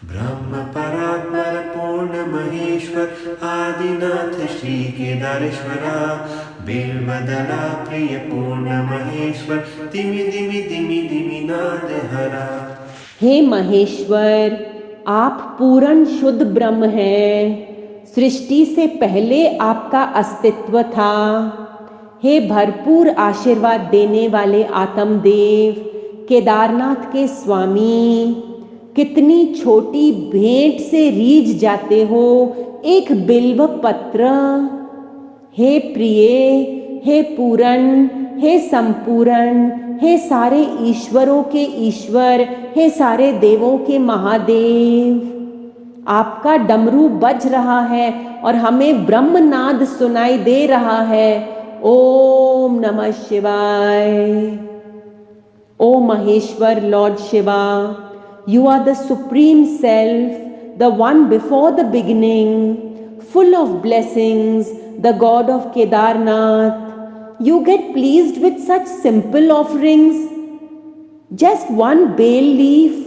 ब्रह्म परात्पर पूर्ण महेश्वर आदिनाथ श्री केदारेश्वरा बिल्वदला प्रिय पूर्ण महेश्वर दिमि दिमि दिमि दिमि नाद हरा। हे महेश्वर, आप पूर्ण शुद्ध ब्रह्म हैं। सृष्टि से पहले आपका अस्तित्व था। हे भरपूर आशीर्वाद देने वाले आत्मदेव, केदारनाथ के स्वामी, कितनी छोटी भेंट से रीझ जाते हो एक बिल्व पत्र। हे प्रिय, हे पूर्ण, हे संपूर्ण, हे सारे ईश्वरों के ईश्वर, हे सारे देवों के महादेव, आपका डमरू बज रहा है और हमें ब्रह्मनाद सुनाई दे रहा है। ओम नमः शिवाय। O Maheshwar lord Shiva, you are the supreme self, the one before the beginning, full of blessings, the God of Kedarnath. You get pleased with such simple offerings, just one bay leaf.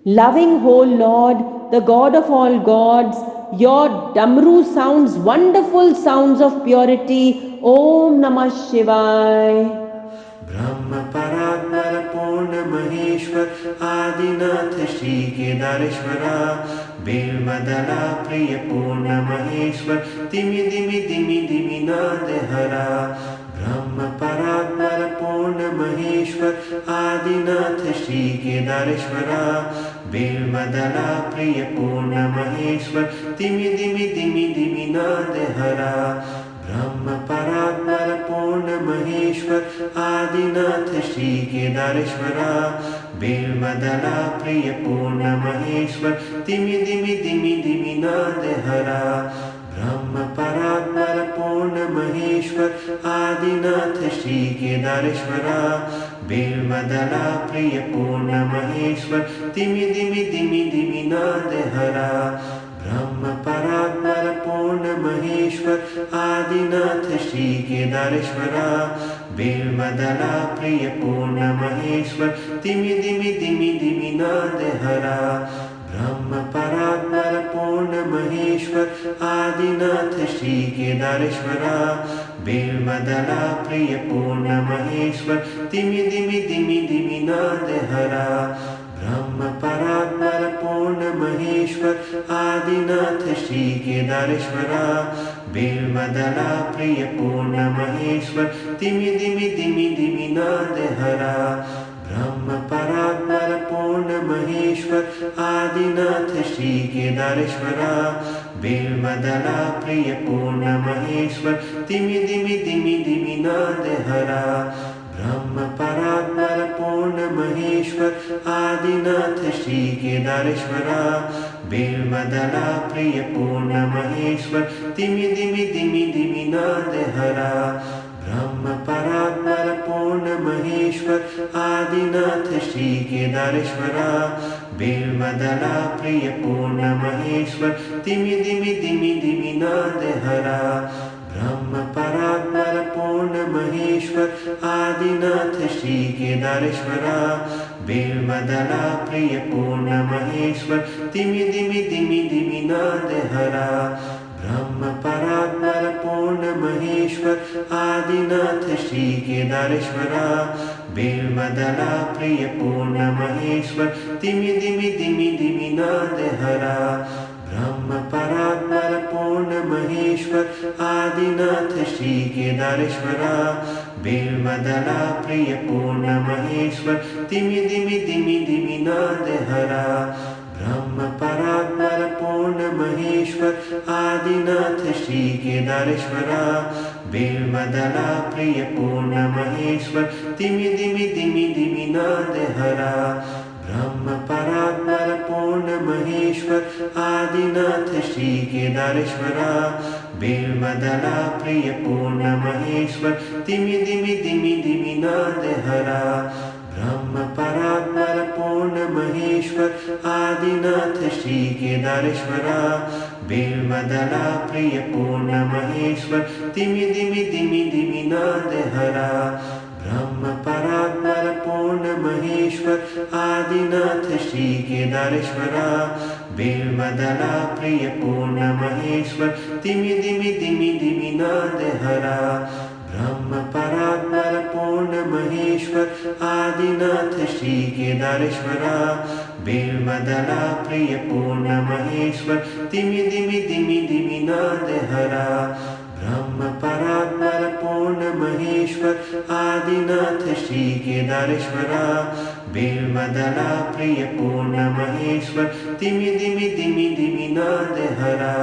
Loving whole Lord, the God of all gods, your Damru sounds wonderful sounds of purity. Om Namah Shivaya. ब्रह्म परात्पर पूर्ण महेश्वर आदिनाथ श्री केदारेश्वरा बिल्वदला प्रिय पूर्ण महेश्वर दिमि दिमि दिमि दिमि नाद हरा। ब्रह्म परात्पर पूर्ण महेश्वर आदिनाथ श्री केदारेश्वरा बिल्वदला प्रिय पूर्ण महेश्वर दिमि दिमि दिमि दिमि नाद हरा। ब्रह्म परात्पर पूर्ण महेश्वर आदिनाथ श्री केदारेश्वरा बिल्वदला प्रिय पूर्ण महेश्वर दिमि दिमि दिमि दिमि नाद हरा। ब्रह्म परात्पर पूर्ण महेश्वर आदिनाथ श्री केदारेश्वरा बिल्वदला प्रिय पूर्ण महेश्वर दिमि दिमि दिमि दिमि नाद हरा। ब्रह्म परात्पर पूर्ण महेश्वर आदिनाथ श्री केदारेश्वरा बिल्वदला प्रिय पूर्ण महेश्वर दिमि दिमि दिमि दिमि नाद हरा। ब्रह्म परात्पर पूर्ण महेश्वर आदिनाथ श्री केदारेश्वरा बिल्वदला प्रिय पूर्ण महेश्वर दिमि दिमि दिमि दिमि नाद हरा। ब्रह्म परात्पर पूर्ण महेश्वर आदिनाथ श्री केदारेश्वरा बिल्वदला प्रिय पूर्ण महेश्वर दिमि दिमि दिमि दिमि नाद हरा। ब्रह्म परात्पर पूर्ण महेश्वर आदिनाथ श्री केदारेश्वरा बिल्वदला प्रिय पूर्ण महेश्वर दिमि दिमि दिमि दिमि नाद हरा। ब्रह्म परात्पर पूर्ण महेश्वर आदिनाथ श्री केदारेश्वरा बिल्वदला प्रिय पूर्ण महेश्वर दिमि दिमि दिमि दिमि नाद हरा। ब्रह्म परात्पर पूर्ण महेश्वर आदिनाथ श्री केदारेश्वरा बिल्वदला प्रिय पूर्ण महेश्वर दिमि दिमि दिमि दिमि नाद हरा। ब्रह्म परात्पर पूर्ण महेश्वर आदिनाथ श्री केदारेश्वरा बिल्वदला प्रिय पूर्ण महेश्वर दिमि दिमि दिमि दिमि नाद हरा। ब्रह्म परात्पर पूर्ण महेश्वर आदिनाथ श्री केदारेश्वरा बिल्वदला प्रिय पूर्ण महेश्वर दिमि दिमि दिमि दिमि नाद हरा। ब्रह्म परात्पर पूर्ण महेश्वर आदिनाथ श्री केदारेश्वरा बिल्वदला प्रिय पूर्ण महेश्वर दिमि दिमि दिमि दिमि नाद हरा। ब्रह्म परात्पर पूर्ण महेश्वर आदिनाथ श्री केदारेश्वरा बिल्वदला प्रिय पूर्ण महेश्वर दिमि दिमि दिमि दिमि नाद हरा। ब्रह्म परात्पर पूर्ण महेश्वर आदिनाथ श्री केदारेश्वरा बिल्वदला प्रिय पूर्ण महेश्वर दिमि दिमि दिमि दिमि नाद हरा। ब्रह्म परात्पर पूर्ण महेश्वर आदिनाथ श्री केदारेश्वरा बिल्वदला प्रिय पूर्ण महेश्वर दिमि दिमि दिमि दिमि नाद हरा। ब्रह्म परात्पर पूर्ण पूर्ण महेश्वर आदिनाथ श्री केदारेश्वरा बिल्वदला प्रिय पूर्ण महेश्वर दिमि दिमि दिमि दिमि नाद हरा ब्रह्म परात्पर पूर्ण महेश्वर आदिनाथ श्री केदारेश्वरा बिल्वदला प्रिय पूर्ण महेश्वर दिमि दिमि दिमि दिमि नाद हरा ब्रह्म परात्पर पूर्ण महेश्वर आदिनाथ श्री केदारेश्वरा बिल्वदला प्रिय पूर्ण महेश्वर दिमि दिमि दिमि दिमि नाद हरा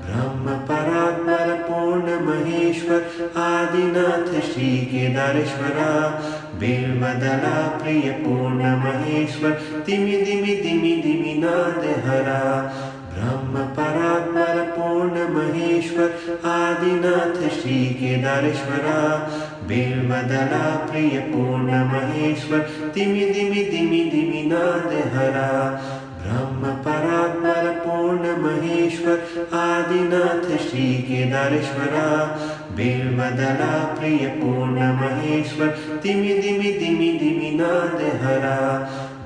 ब्रह्म परात्पर पूर्ण महेश्वर आदिनाथ श्री केदारेश्वरा बिल्वदला प्रिय पूर्ण महेश्वर दिमि दिमि दिमि दिमि नाद हरा ब्रह्म परात्पर पूर्ण महेश्वर आदिनाथ श्री केदारेश्वरा बिल्वदला प्रिय पूर्ण महेश्वर दिमि दिमि दिमि दिमि नाद हरा ब्रह्म परात्पर पूर्ण महेश्वर आदिनाथ श्री केदारेश्वरा बिल्वदला प्रिय पूर्ण महेश्वर दिमि दिमि दिमि दिमि नाद हरा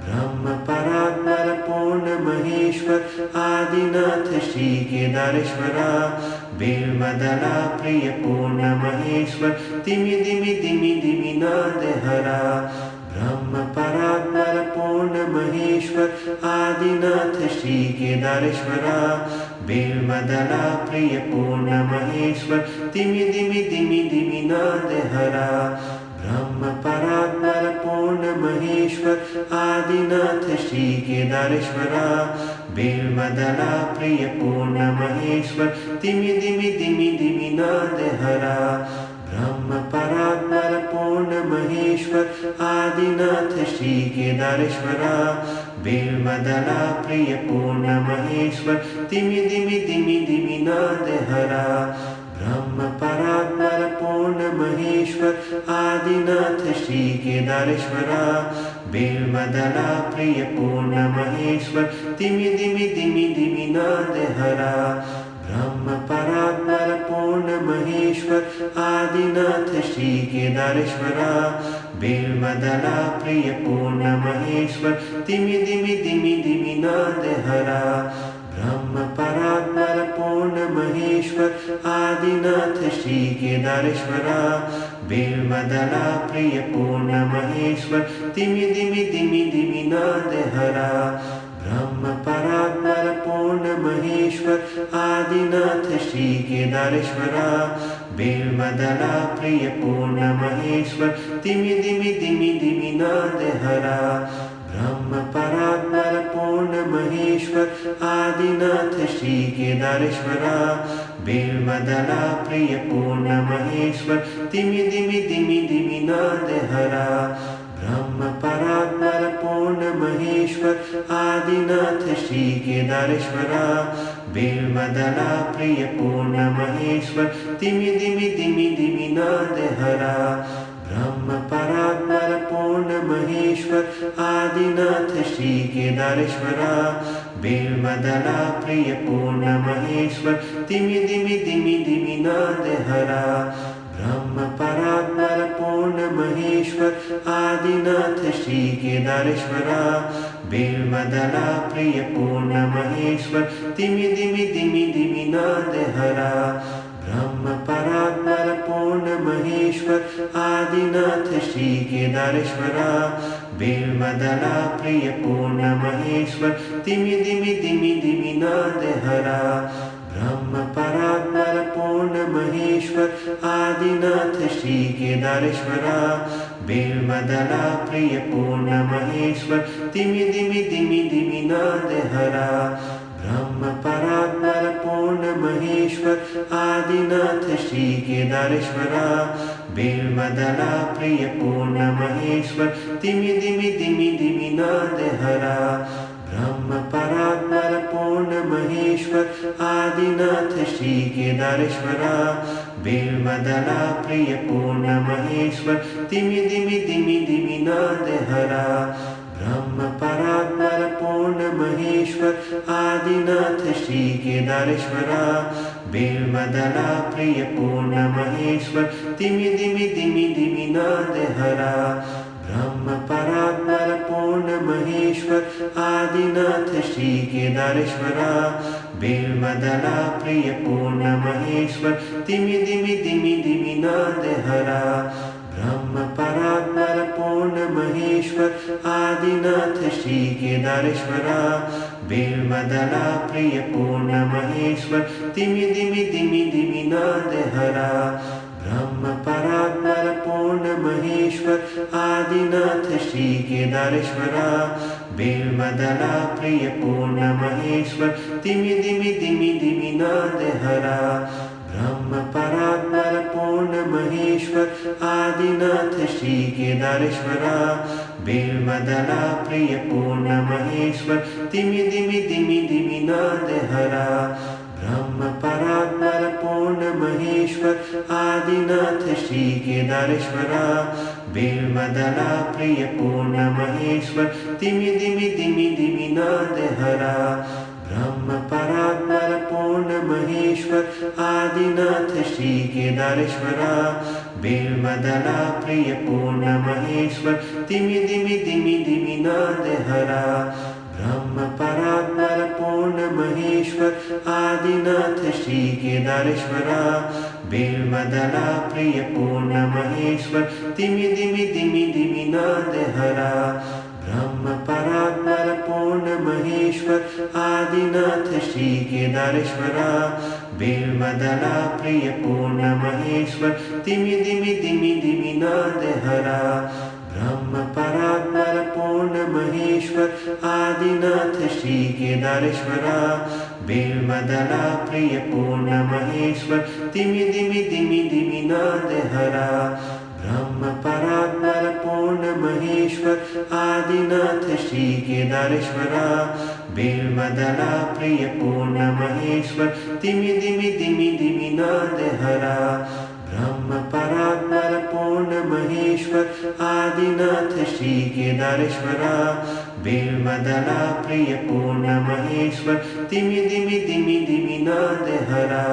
ब्रह्म परात्पर पूर्ण महेश्वर आदिनाथ श्री केदारेश्वरा बिल्वदला प्रिय पूर्ण महेश्वर दिमि दिमि दिमि दिमि नाद हरा ब्रह्म परात्पर पूर्ण महेश्वर आदिनाथ श्री केदारेश्वरा बिल्वदला प्रिय पूर्ण महेश्वर दिमि दिमि दिमि दिमि नाद हरा ब्रह्म परात्पर पूर्ण महेश्वर आदिनाथ श्री केदारेश्वरा बिल्वदला प्रिय पूर्ण महेश्वर दिमि दिमि दिमि दिमि नाद हरा ब्रह्म परात्पर पूर्ण महेश्वर आदिनाथ श्री केदारेश्वरा बिल्वदला प्रिय पूर्ण महेश्वर दिमि दिमि दिमि दिमि नाद हरा ब्रह्म परात्पर पूर्ण महेश्वर आदिनाथ श्री केदारेश्वरा बिल्वदला प्रिय पूर्ण महेश्वर दिमि दिमि दिमि दिमि नाद हरा ब्रह्म परात्पर पूर्ण महेश्वर आदिनाथ श्री केदारेश्वरा बिल्वदला प्रिय पूर्ण महेश्वर दिमि दिमि दिमि दिमि नाद हरा ब्रह्म परात्पर पूर्ण महेश्वर आदिनाथ श्री केदारेश्वरा बिल्वदला प्रिय पूर्ण महेश्वर दिमि दिमि दिमि दिमि नाद हरा ब्रह्म परात्पर पूर्ण महेश्वर आदिनाथ श्री केदारेश्वरा बिल्वदला प्रिय पूर्ण महेश्वर दिमि दिमि दिमि दिमि नाद हरा ब्रह्म परात्पर पूर्ण महेश्वर आदिनाथ श्री केदारेश्वरा बिल्वदला प्रिय पूर्ण महेश्वर दिमि दिमि दिमि दिमि नाद हरा ब्रह्म परात्पर पूर्ण महेश्वर आदिनाथ श्री केदारेश्वरा बिल्वदला प्रिय पूर्ण महेश्वर दिमि दिमि दिमि दिमि नाद हरा ब्रह्म परात्पर पूर्ण महेश्वर आदिनाथ श्री केदारेश्वरा बिल्वदला प्रिय पूर्ण महेश्वर दिमि दिमि दिमि दिमि नाद हरा ब्रह्म परात्पर पूर्ण महेश्वर आदिनाथ श्री केदारेश्वरा बिल्वदला प्रिय पूर्ण महेश्वर दिमि दिमि दिमि दिमि नाद हरा ब्रह्म परात्पर पूर्ण महेश्वर आदिनाथ श्री केदारेश्वरा बिल्वदला प्रिय पूर्ण महेश्वर दिमि दिमि दिमि दिमि नाद हरा ब्रह्म परात्पर पूर्ण महेश्वर आदिनाथ श्री केदारेश्वरा बिल्वदला प्रिय पूर्ण महेश्वर दिमि दिमि दिमि दिमि नाद हरा ब्रह्म परात्पर पूर्ण महेश्वर आदिनाथ श्री केदारेश्वरा बिल्वदला प्रिय पूर्ण महेश्वर दिमि दिमि दिमि दिमि नाद हरा ब्रह्म परात्पर पूर्ण महेश्वर आदिनाथ श्री केदारेश्वरा बिल्वदला प्रिय पूर्ण महेश्वर दिमि दिमि दिमि दिमि नाद हरा ब्रह्म परात्पर पूर्ण महेश्वर आदिनाथ श्री केदारेश्वरा बिल्वदला प्रिय पूर्ण महेश्वर दिमि दिमि दिमि दिमि नाद हरा ब्रह्म परात्पर पूर्ण महेश्वर आदिनाथ श्री केदारेश्वरा बिल्वदला प्रिय पूर्ण महेश्वर तिमि दिमि दिमि दिमि नाद हरा ब्रह्म परात्पर पूर्ण महेश्वर आदिनाथ श्री केदारेश्वरा बिल्वदला प्रिय पूर्ण महेश्वर तिमि दिमि दिमि दिमि नाद हरा ब्रह्म परात्पर पूर्ण महेश्वर आदिनाथ श्री केदारेश्वरा बिल्वदला प्रिय पूर्ण महेश्वर तिमि दिमि दिमि दिमि नाद हरा ब्रह्म परात्पर पूर्ण महेश्वर आदिनाथ श्री केदारेश्वरा बिल्वदला प्रिय पूर्ण महेश्वर तिमि दिमि दिमि दिमि नाद हरा ब्रह्म परात्पर पूर्ण महेश्वर आदिनाथ श्री केदारेश्वरा बिल्वदला प्रिय पूर्ण महेश्वर तिमि दिमि दिमि दिमि नाद हरा ब्रह्म परात्पर पूर्ण महेश्वर आदिनाथ श्री केदारेश्वरा बिल्वदला प्रिय पूर्ण महेश्वर तिमि दिमि दिमि दिमि नाद हरा ब्रह्म परात्पर पूर्ण महेश्वर आदिनाथ श्री केदारेश्वरा बिल्वदला प्रिय पूर्ण महेश्वर तिमि दिमि दिमि दिमि नाद हरा ब्रह्म परात्पर पूर्ण महेश्वर आदिनाथ श्री केदारेश्वरा बिल्वदला प्रिय पूर्ण महेश्वर तिमि दिमि दिमि दिमि नाद हरा ब्रह्म परात्पर पूर्ण महेश्वर आदिनाथ श्री केदारेश्वरा बिल्वदला प्रिय पूर्ण महेश्वर तिमि दिमि दिमि दिमि नाद हरा ब्रह्म परात्पर पूर्ण महेश्वर आदिनाथ श्री केदारेश्वरा बिल्वदला प्रिय पूर्ण महेश्वर तिमि दिमि दिमि दिमि नाद हरा ब्रह्म परात्पर पूर्ण महेश्वर आदिनाथ श्री केदारेश्वरा बिल्वदला प्रिय पूर्ण महेश्वर तिमि दिमि दिमि दिमि नाद हरा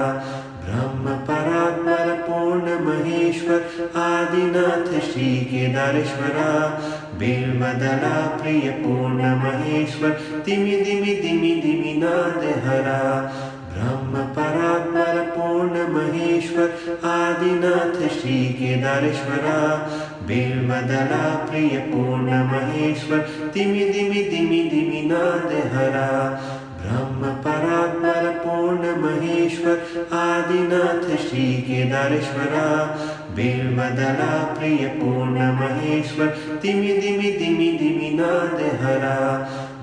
ब्रह्म परात्पर पूर्ण महेश्वर आदिनाथ श्री केदारेश्वरा बिल्वदला प्रिय पूर्ण महेश्वर तिमि दिमि दिमि दिमि नाद हरा ब्रह्म परात्पर पूर्ण महेश्वर आदिनाथ श्री केदारेश्वरा बिल्वदला प्रिय पूर्ण महेश्वर तिमि दिमि दिमि दिमि नाद हरा ब्रह्म परात्पर पूर्ण महेश्वर आदिनाथ श्री केदारेश्वरा बिल्वदला प्रिय पूर्ण महेश्वर तिमि दिमि दिमि दिमि नाद हरा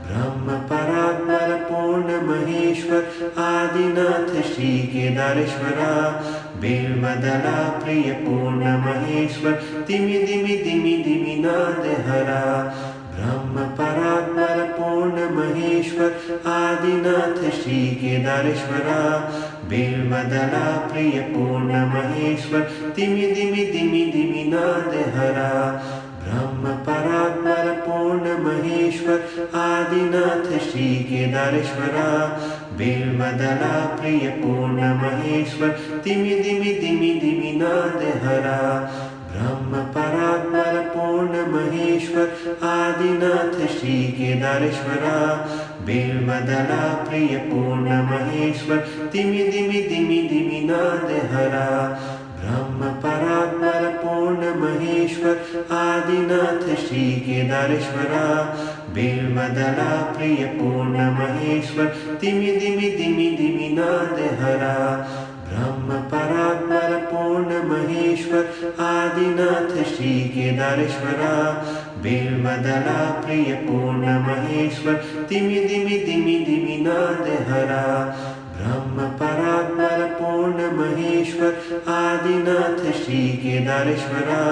ब्रह्म परात्पर पूर्ण महेश्वर आदिनाथ श्री केदारेश्वरा बिल्वदला प्रिय पूर्ण महेश्वर तिमि दिमि दिमि दिमि नाद हरा ब्रह्म परात्पर पूर्ण महेश्वर आदिनाथ श्री केदारेश्वरा बिल्वदला प्रिय पूर्ण महेश्वर तिमि दिमि दिमि दिमि नाद हरा ब्रह्म परात्पर पूर्ण महेश्वर आदिनाथ श्री केदारेश्वरा बिल्वदला प्रिय पूर्ण महेश्वर तिमि दिमि दिमि दिमि नाद हरा ब्रह्म परात्पर पूर्ण महेश्वर आदिनाथ श्री केदारेश्वरा बिल्वदला प्रिय पूर्ण महेश्वर तिमि दिमि दिमि दिमि नाद हरा ब्रह्म परात्पर पूर्ण महेश्वर आदिनाथ श्री केदारेश्वरा बिल्वदला प्रिय पूर्ण महेश्वर तिमि दिमि दिमि दिमि नाद हरा ब्रह्म परात्पर पूर्ण महेश्वर आदिनाथ श्री केदारेश्वरा बिल्वदला प्रिय पूर्ण महेश्वर तिमि दिमि दिमि दिमि नाद हरा ब्रह्म परात्पर पूर्ण महेश्वर आदिनाथ श्री केदारेश्वरा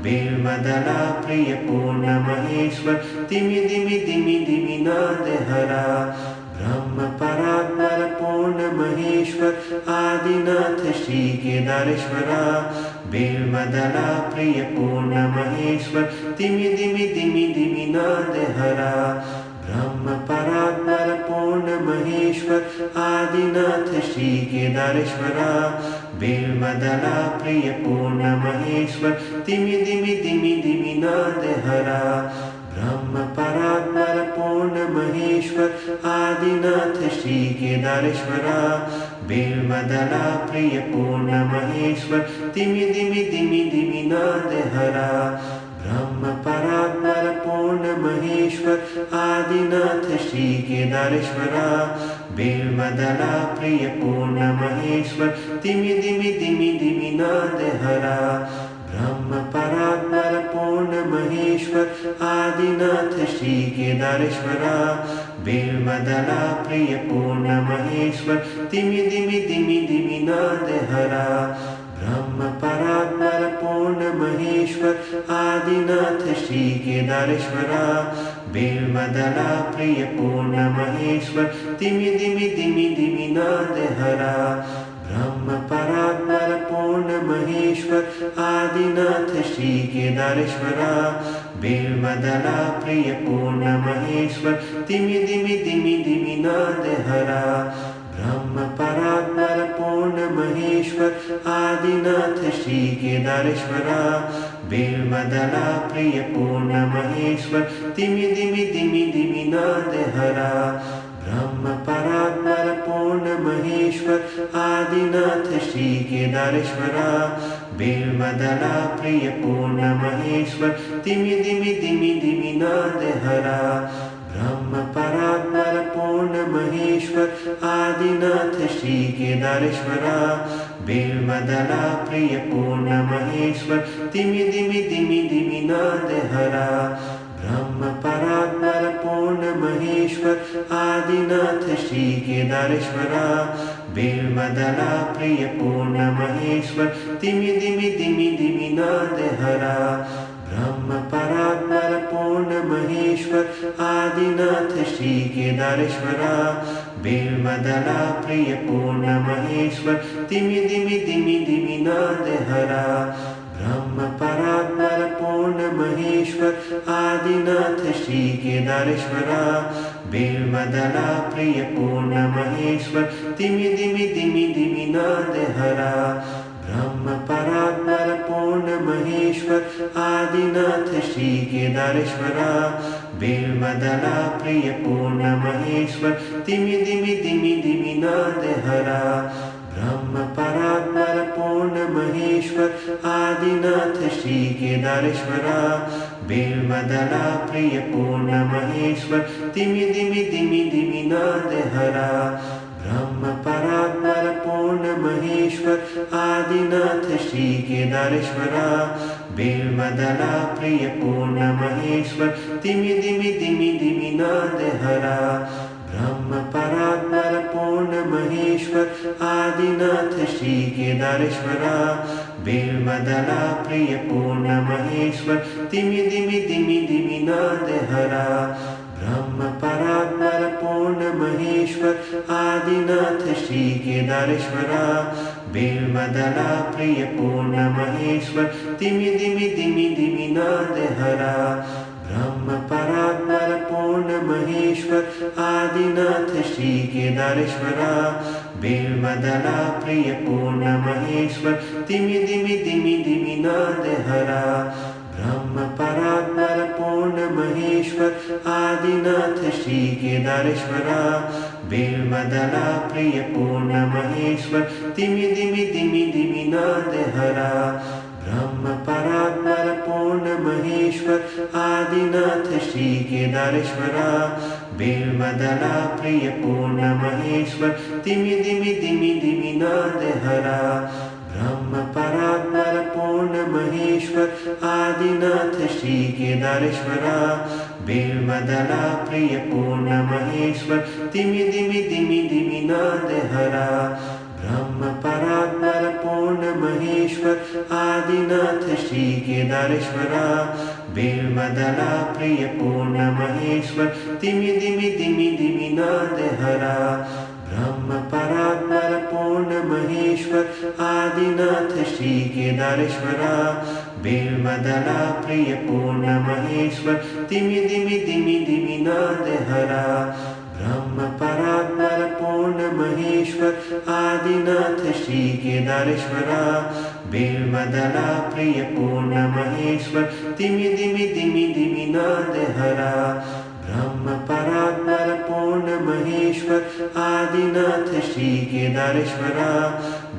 बिल्वदला प्रिय पूर्ण महेश्वर तिमि दिमि दिमि दिमि नाद हरा ब्रह्म परात्पर पूर्ण महेश्वर आदिनाथ श्री केदारेश्वरा बिल्वदला प्रिय पूर्ण महेश्वर तिमि दिमि दिमि दिमि नाद हरा ब्रह्म परात्पर पूर्ण महेश्वर आदिनाथ श्री केदारेश्वरा बिल्वदला प्रिय पूर्ण महेश्वर तिमि दिमि दिमि दिमि नाद हरा ब्रह्म परात्पर पूर्ण महेश्वर आदिनाथ श्री केदारेश्वरा बिल्वदला प्रिय पूर्ण महेश्वर तिमि दिमि दिमि दिमि नाद हरा ब्रह्म परात्पर पूर्ण महेश्वर आदिनाथ श्री केदारेश्वरा बिल्वदला प्रिय पूर्ण महेश्वर तिमि दिमि दिमि दिमि नाद हरा ब्रह्म परात्पर पूर्ण महेश्वर आदिनाथ श्री केदारेश्वरा बिल्वदला प्रिय पूर्ण महेश्वर तिमि दिमि दिमि दिमि नाद हरा ब्रह्म परात्पर पूर्ण महेश्वर आदिनाथ श्री केदारेश्वरा बिल्वदला प्रिय पूर्ण महेश्वर तिमि दिमि दिमि दिमि नाद हरा ब्रह्म परात्पर पूर्ण महेश्वर आदिनाथ श्री केदारेश्वरा बिल्वदला प्रिय पूर्ण महेश्वर तिमि दिमि दिमि दिमि नाद हरा ब्रह्म परात्पर पूर्ण महेश्वर आदिनाथ श्री केदारेश्वरा बिल्वदला प्रिय पूर्ण महेश्वर तिमि दिमि दिमि दिमि नाद हरा ब्रह्म परात्पर पूर्ण महेश्वर आदिनाथ श्री केदारेश्वरा बिल्वदला प्रिय पूर्ण महेश्वर तिमि दिमि दिमि दिमि नाद हरा ब्रह्म परात्पर पूर्ण महेश्वर आदिनाथ श्री केदारेश्वरा बिल्वदला प्रिय पूर्ण महेश्वर तिमि दिमि दिमि दिमि नाद हरा ब्रह्म परात्पर पूर्ण महेश्वर आदिनाथ श्री केदारेश्वरा बिल्वदला प्रिय पूर्ण महेश्वर तिमि दिमि दिमि दिमि नाद हरा ब्रह्म परात्पर पूर्ण महेश्वर आदिनाथ श्री केदारेश्वरा बिल्वदला प्रिय पूर्ण महेश्वर तिमि दिमि दिमि दिमि नाद हरा ब्रह्म परात्पर पूर्ण महेश्वर आदिनाथ श्री केदारेश्वरा बिल्वदला प्रिय पूर्ण महेश्वर तिमि दिमि दिमि दिमि नाद हरा ब्रह्म परात्पर पूर्ण महेश्वर आदिनाथ श्री केदारेश्वरा बिल्वदला प्रिय पूर्ण महेश्वर तिमि दिमि दिमि दिमि नाद हरा ब्रह्म परात्पर पूर्ण महेश्वर आदिनाथ श्री केदारेश्वरा बिल्वदला प्रिय पूर्ण महेश्वर तिमि दिमि दिमि दिमि नाद हरा ब्रह्म परात्पर पूर्ण महेश्वर आदिनाथ श्री केदारेश्वरा बिल्वदला प्रिय पूर्ण महेश्वर तिमि दिमि दिमि दिमि नाद हरा ब्रह्म परात्पर पूर्ण महेश्वर आदिनाथ श्री केदारेश्वरा बिल्वदला प्रिय पूर्ण महेश्वर तिमि दिमि दिमि दिमि नाद हरा ब्रह्म परात्पर पूर्ण महेश्वर आदिनाथ श्री केदारेश्वरा बिल्वदला प्रिय पूर्ण महेश्वर तिमि दिमि दिमि दिमि नाद हरा ब्रह्म परात्पर पूर्ण महेश्वर आदिनाथ श्री केदारेश्वरा बिल्वदला प्रिय पूर्ण महेश्वर तिमि दिमि दिमि दिमि नाद हरा ब्रह्म परात्पर पूर्ण महेश्वर आदिनाथ श्री केदारेश्वरा बिल्वदला प्रिय पूर्ण महेश्वर तिमि दिमि दिमि दिमि नाद हरा ब्रह्म परात्पर पूर्ण महेश्वर आदिनाथ श्री केदारेश्वरा बिल्वदला प्रिय पूर्ण महेश्वर तिमि दिमि दिमि दिमि नाद हरा ब्रह्म परात्पर पूर्ण महेश्वर आदिनाथ श्री केदारेश्वरा बिल्वदला प्रिय पूर्ण महेश्वर तिमि दिमि दिमि दिमि नाद हरा ब्रह्म परात्पर पूर्ण महेश्वर आदिनाथ श्री केदारेश्वरा बिल्वदला प्रिय पूर्ण महेश्वर तिमि दिमि दिमि दिमि नाद हरा ब्रह्म परात्पर पूर्ण महेश्वर आदिनाथ श्री केदारेश्वरा बिल्वदला प्रिय पूर्ण महेश्वर तिमि दिमि दिमि दिमि नाद हरा ब्रह्म परात्पर पूर्ण महेश्वर आदिनाथ श्री केदारेश्वरा बिल्वदला प्रिय पूर्ण महेश्वर तिमि दिमि दिमि दिमि नाद हरा ब्रह्म परात्पर पूर्ण महेश्वर आदिनाथ श्री केदारेश्वरा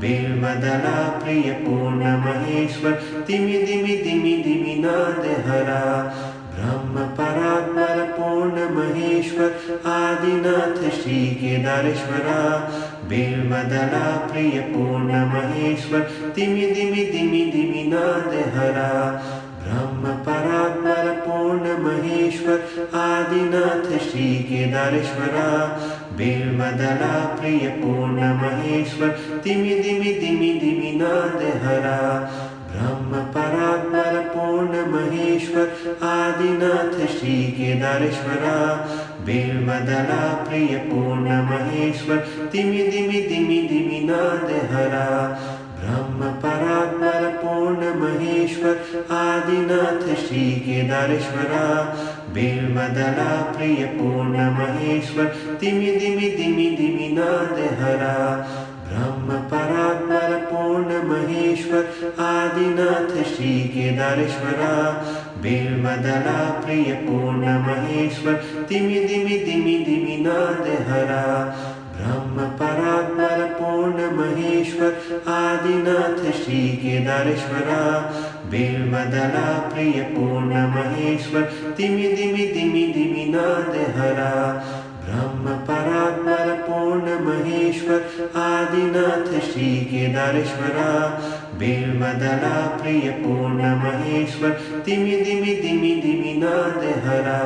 बिल्वदला प्रिय पूर्ण महेश्वर तिमि दिमि दिमि दिमि नाद हरा ब्रह्म परात्पर पूर्ण महेश्वर आदिनाथ श्री केदारेश्वरा बिल्वदला प्रिय पूर्ण महेश्वर तिमि दिमि दिमि दिमि नाद हरा ब्रह्म परात्पर पूर्ण महेश्वर आदिनाथ श्री केदारेश्वरा बिल्वदला प्रिय पूर्ण महेश्वर तिमि दिमि दिमि दिमि नाद हरा ब्रह्म परात्पर पूर्ण महेश्वर आदिनाथ श्री केदारेश्वरा बिल्वदला प्रिय पूर्ण महेश्वर तिमि दिमि दिमि दिमि नाद हरा ब्रह्म परात्पर पूर्ण महेश्वर आदिनाथ श्री केदारेश्वरा बिल्वदला प्रिय पूर्ण महेश्वर तिमि दिमि दिमि दिमि नाद हरा ब्रह्म परात्पर पूर्ण महेश्वर आदिनाथ श्री केदारेश्वरा बिल्वदला प्रिय पूर्ण महेश्वर तिमि दिमि दिमि दिमि नाद हरा ब्रह्म परात्पर पूर्ण महेश्वर आदिनाथ श्री केदारेश्वरा बिल्वदला प्रिय पूर्ण महेश्वर तिमि दिमि दिमि दिमि नाद हरा ब्रह्म परात्पर पूर्ण महेश्वर आदिनाथ श्री केदारेश्वरा बिल्वदला प्रिय पूर्ण महेश्वर तिमि दिमि दिमि दिमि नाद हरा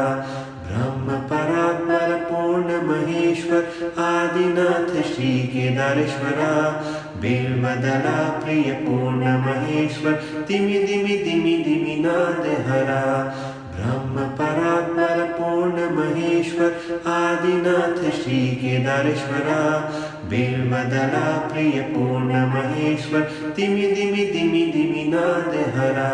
ब्रह्म परात्पर पूर्ण महेश्वर आदिनाथ श्री केदारेश्वरा बिल्वदला प्रिय पूर्ण महेश्वर तिमि दिमि दिमि दिमि नाद हरा ब्रह्म परात्पर पूर्ण महेश्वर आदिनाथ श्री केदारेश्वरा बिल्वदला प्रिय पूर्ण महेश्वर तिमि दिमि दिमि दिमि नाद हरा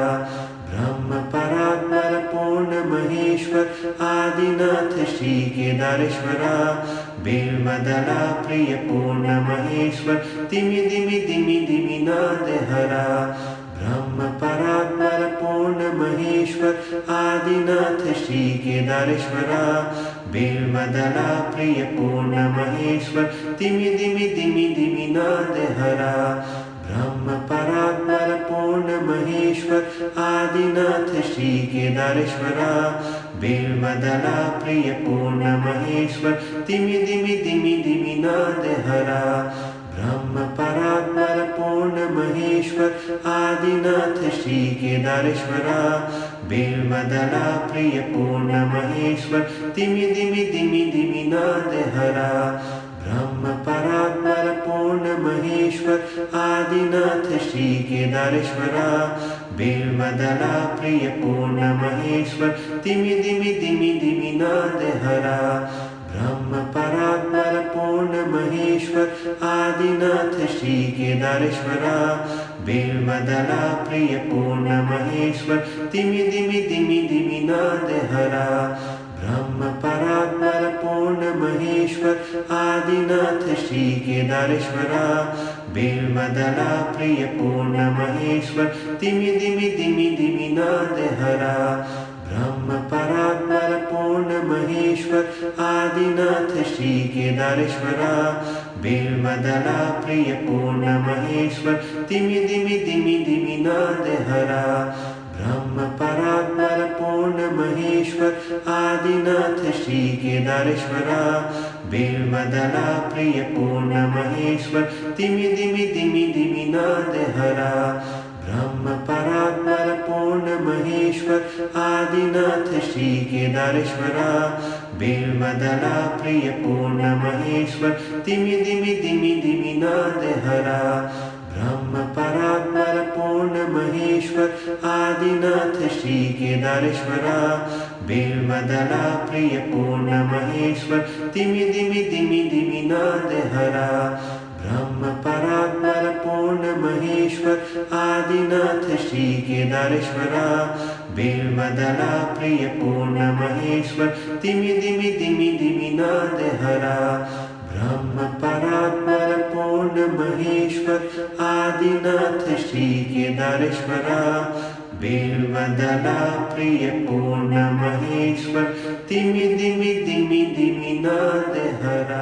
ब्रह्म परात्पर पूर्ण महेश्वर आदिनाथ श्री केदारेश्वरा बिल्वदला प्रिय पूर्ण महेश्वर तिमि दिमि दिमि दिमि नाद हरा ब्रह्म परात्पर पूर्ण महेश्वर आदिनाथ श्री केदारेश्वरा बिल्वदला प्रिय पूर्ण महेश्वर तिमि दिमि दिमि दिमि नाद हरा ब्रह्म परात्पर पूर्ण महेश्वर आदिनाथ श्री केदारेश्वरा बिल्वदला प्रिय पूर्ण महेश्वर तिमि दिमि दिमि दिमि नाद हरा ब्रह्म परात्पर पूर्ण महेश्वर आदिनाथ श्री केदारेश्वरा बिल्वदला प्रिय पूर्ण महेश्वर तिमि दिमि दिमि दिमि नाद हरा ब्रह्म परात्पर पूर्ण महेश्वर आदिनाथ श्री केदारेश्वरा बिल्वदला प्रिय पूर्ण महेश्वर तिमि दिमि दिमि दिमि नाद हरा ब्रह्म परात्पर पूर्ण महेश्वर आदिनाथ श्री केदारेश्वरा बिल्वदला प्रिय पूर्ण महेश्वर तिमि दिमि दिमि दिमि नाद हरा ब्रह्म परात्पर पूर्ण महेश्वर आदिनाथ श्री केदारेश्वरा बिल्वदला प्रिय पूर्ण महेश्वर तिमि दिमि दिमि दिमि नाद हरा ब्रह्म परात्पर पूर्ण महेश्वर आदिनाथ श्री केदारेश्वरा बिल्वदला प्रिय पूर्ण महेश्वर तिमि दिमि दिमि दिमि नाद हरा ब्रह्म परात्पर पूर्ण महेश्वर आदिनाथ श्री केदारेश्वरा बिल्वदला प्रिय पूर्ण महेश्वर तिमि दिमि दिमि दिमि नाद हरा ब्रह्म परात्पर पूर्ण महेश्वर आदिनाथ श्री केदारेश्वरा बिल्वदला प्रिय पूर्ण महेश्वर तिमि दिमि दिमि दिमि नाद हरा ब्रह्म परात्पर पूर्ण महेश्वर आदिनाथ श्री केदारेश्वरा बिल्वदला प्रिय पूर्ण महेश्वर तिमि दिमि दिमि दिमि नाद हरा ब्रह्म परात्पर पूर्ण महेश्वर आदिनाथ श्री केदारेश्वरा बिल्वदला प्रिय पूर्ण महेश्वर तिमि दिमि दिमि दिमि नाद हरा ब्रह्म परात्पर पूर्ण पूर्ण महेश्वर आदिनाथ श्री केदारेश्वरा बिल्वदला प्रिय पूर्ण महेश्वर तिमि दिमि दिमि दिमि नाद हरा।